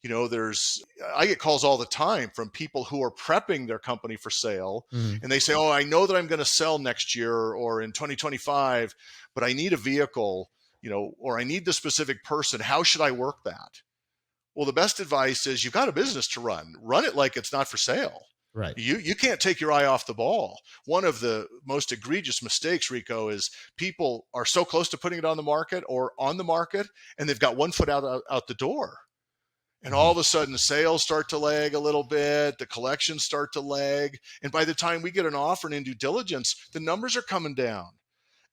I get calls all the time from people who are prepping their company for sale. Mm-hmm. And they say, oh, I know that I'm going to sell next year or in 2025, but I need a vehicle, or I need the specific person. How should I work that? Well, the best advice is, you've got a business to run. Run it like it's not for sale. Right. You can't take your eye off the ball. One of the most egregious mistakes, Rico, is people are so close to putting it on the market and they've got one foot out the door. And all of a sudden, sales start to lag a little bit, the collections start to lag. And by the time we get an offer and in due diligence, the numbers are coming down.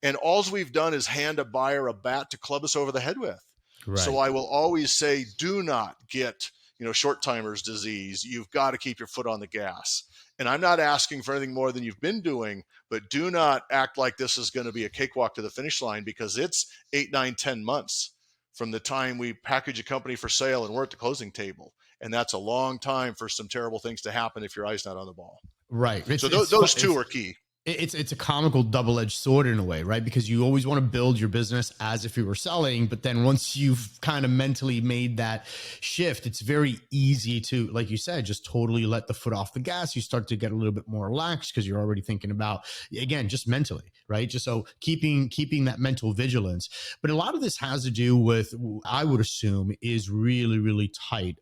And all we've done is hand a buyer a bat to club us over the head with. Right. So I will always say, do not get short timer's disease, you've got to keep your foot on the gas. And I'm not asking for anything more than you've been doing, but do not act like this is going to be a cakewalk to the finish line, because it's 8, 9, 10 months from the time we package a company for sale and we're at the closing table. And that's a long time for some terrible things to happen if your eye's not on the ball. Right. So those two are key. It's a comical double-edged sword in a way, right? Because you always want to build your business as if you were selling, but then once you've kind of mentally made that shift, it's very easy to, like you said, just totally let the foot off the gas. You start to get a little bit more relaxed because you're already thinking about, again, just mentally, right? Just so keeping that mental vigilance. But a lot of this has to do with, I would assume, is really, really tight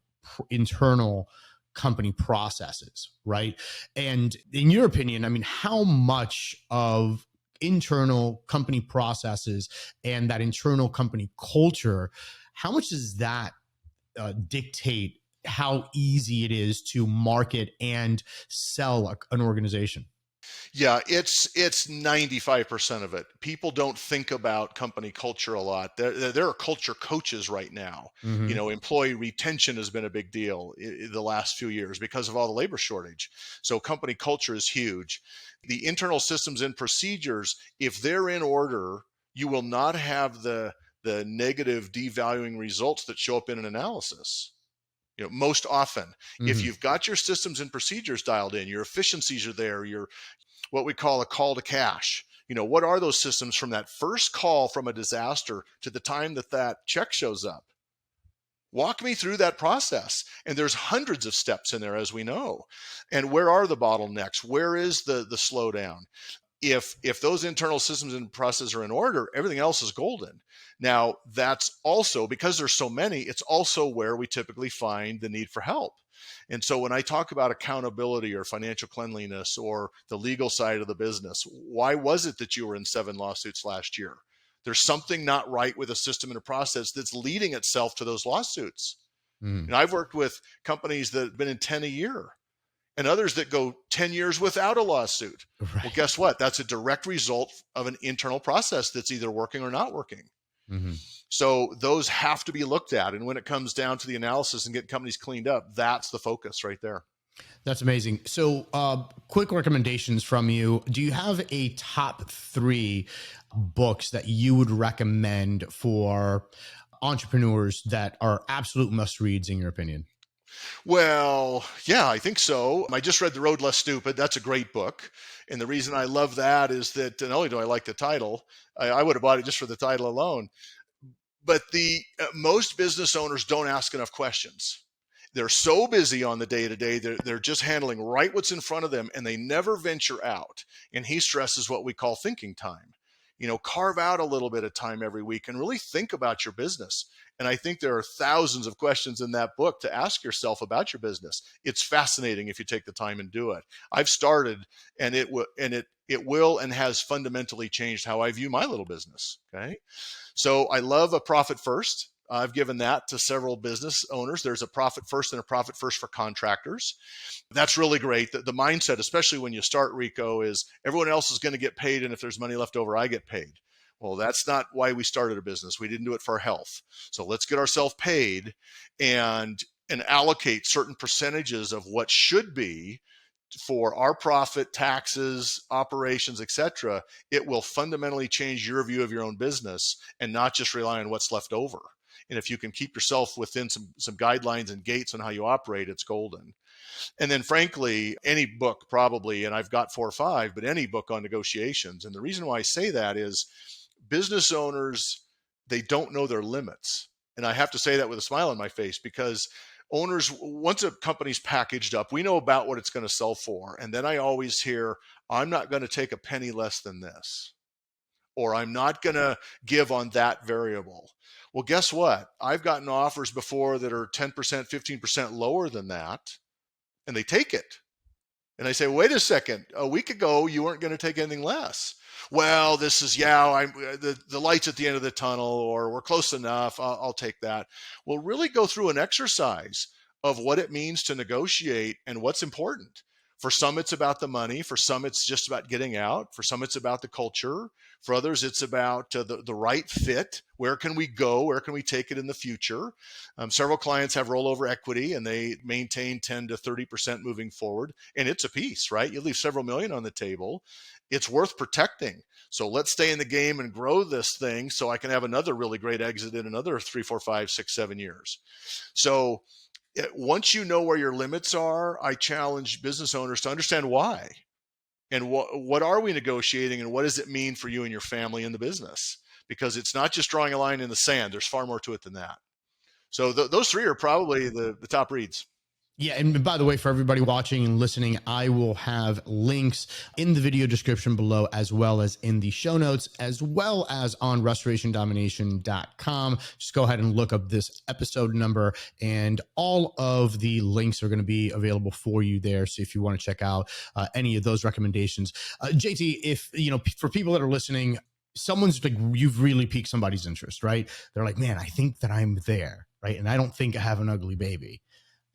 internal company processes, right? And in your opinion, I mean, how much of internal company processes and that internal company culture, how much does that dictate how easy it is to market and sell an organization? Yeah, it's 95% of it. People don't think about company culture a lot. There are culture coaches right now. Mm-hmm. Employee retention has been a big deal in the last few years because of all the labor shortage. So company culture is huge. The internal systems and procedures, if they're in order, you will not have the negative devaluing results that show up in an analysis. Most often, if you've got your systems and procedures dialed in, your efficiencies are there, your what we call a call to cash. What are those systems from that first call from a disaster to the time that check shows up? Walk me through that process. And there's hundreds of steps in there, as we know. And where are the bottlenecks? Where is the slowdown? If those internal systems and processes are in order, everything else is golden. Now, that's also, because there's so many, it's also where we typically find the need for help. And so when I talk about accountability or financial cleanliness or the legal side of the business, why was it that you were in 7 lawsuits last year? There's something not right with a system and a process that's leading itself to those lawsuits. And I've worked with companies that have been in 10 a year and others that go 10 years without a lawsuit. Right. Well, guess what? That's a direct result of an internal process that's either working or not working. Mm-hmm. So those have to be looked at. And when it comes down to the analysis and getting companies cleaned up, that's the focus right there. That's amazing. So quick recommendations from you. Do you have a top 3 books that you would recommend for entrepreneurs that are absolute must-reads in your opinion? Well, yeah, I think so. I just read The Road Less Stupid. That's a great book. And the reason I love that is that not only do I like the title, I would have bought it just for the title alone. But the most business owners don't ask enough questions. They're so busy on the day-to-day, they're just handling right what's in front of them, and they never venture out. And he stresses what we call thinking time. Carve out a little bit of time every week and really think about your business. And I think there are thousands of questions in that book to ask yourself about your business. It's fascinating if you take the time and do it. I've started, and it will and has fundamentally changed how I view my little business. Okay. So I love A Profit First. I've given that to several business owners. There's a Profit First and a Profit First for contractors. That's really great. The mindset, especially when you start, Rico, is everyone else is going to get paid. And if there's money left over, I get paid. Well, that's not why we started a business. We didn't do it for health. So let's get ourselves paid and allocate certain percentages of what should be for our profit, taxes, operations, etc. It will fundamentally change your view of your own business and not just rely on what's left over. And if you can keep yourself within some guidelines and gates on how you operate, it's golden. And then frankly, any book probably, and I've got 4 or 5, but any book on negotiations. And the reason why I say that is business owners, they don't know their limits. And I have to say that with a smile on my face, because owners, once a company's packaged up, we know about what it's going to sell for. And then I always hear, I'm not going to take a penny less than this, or I'm not going to give on that variable. Well, guess what? I've gotten offers before that are 10%, 15% lower than that, and they take it. And I say, wait a second, a week ago, you weren't going to take anything less. Well, this is, the light's at the end of the tunnel, or we're close enough, I'll take that. Well, really go through an exercise of what it means to negotiate and what's important. For some, it's about the money. For some, it's just about getting out. For some, it's about the culture. For others, it's about the right fit. Where can we go? Where can we take it in the future? Several clients have rollover equity, and they maintain 10 to 30% moving forward. And it's a piece, right? You leave several million on the table. It's worth protecting. So let's stay in the game and grow this thing so I can have another really great exit in another 3, 4, 5, 6, 7 years. So once you know where your limits are, I challenge business owners to understand why. And what are we negotiating, and what does it mean for you and your family in the business? Because it's not just drawing a line in the sand. There's far more to it than that. So those three are probably the top reads. Yeah. And by the way, for everybody watching and listening, I will have links in the video description below, as well as in the show notes, as well as on restorationdomination.com. Just go ahead and look up this episode number, and all of the links are going to be available for you there. So if you want to check out any of those recommendations, JT, if, for people that are listening, someone's like, you've really piqued somebody's interest, right? They're like, man, I think that I'm there, right? And I don't think I have an ugly baby.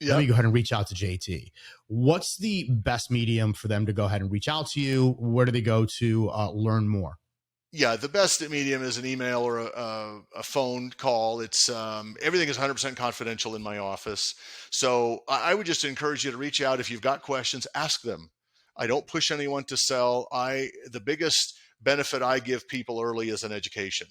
Yep. Let me go ahead and reach out to JT. What's the best medium for them to go ahead and reach out to you? Where do they go to learn more? Yeah, the best medium is an email or a phone call. It's everything is 100% confidential in my office. So I would just encourage you to reach out. If you've got questions, ask them. I don't push anyone to sell. The biggest benefit I give people early is an education.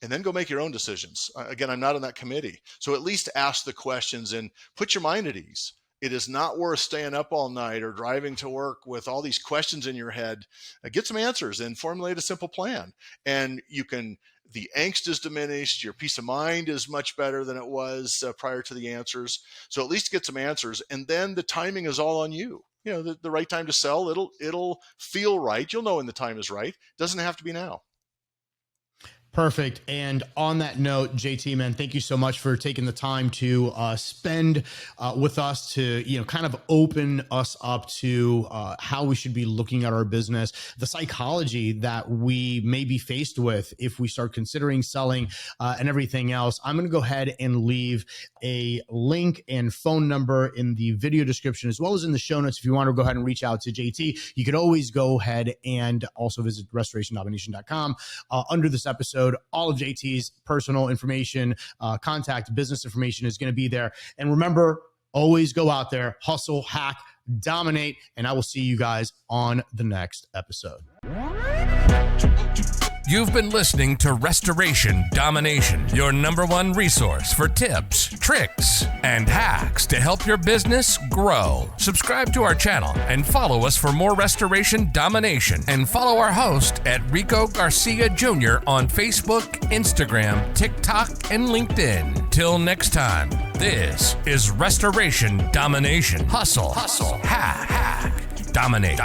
And then go make your own decisions. Again, I'm not on that committee. So at least ask the questions and put your mind at ease. It is not worth staying up all night or driving to work with all these questions in your head. Get some answers and formulate a simple plan. And the angst is diminished. Your peace of mind is much better than it was prior to the answers. So at least get some answers. And then the timing is all on you. The right time to sell, it'll feel right. You'll know when the time is right. It doesn't have to be now. Perfect. And on that note, JT, man, thank you so much for taking the time to spend with us to, kind of open us up to how we should be looking at our business, the psychology that we may be faced with if we start considering selling and everything else. I'm going to go ahead and leave a link and phone number in the video description, as well as in the show notes. If you want to go ahead and reach out to JT, you could always go ahead and also visit restorationdomination.com. Under this episode, all of JT's personal information, contact, business information is going to be there. And remember, always go out there, hustle, hack, dominate, and I will see you guys on the next episode. You've been listening to Restoration Domination, your #1 resource for tips, tricks, and hacks to help your business grow. Subscribe to our channel and follow us for more Restoration Domination. And follow our host at Rico Garcia Jr. on Facebook, Instagram, TikTok, and LinkedIn. Till next time, this is Restoration Domination. Hustle, hack, dominate.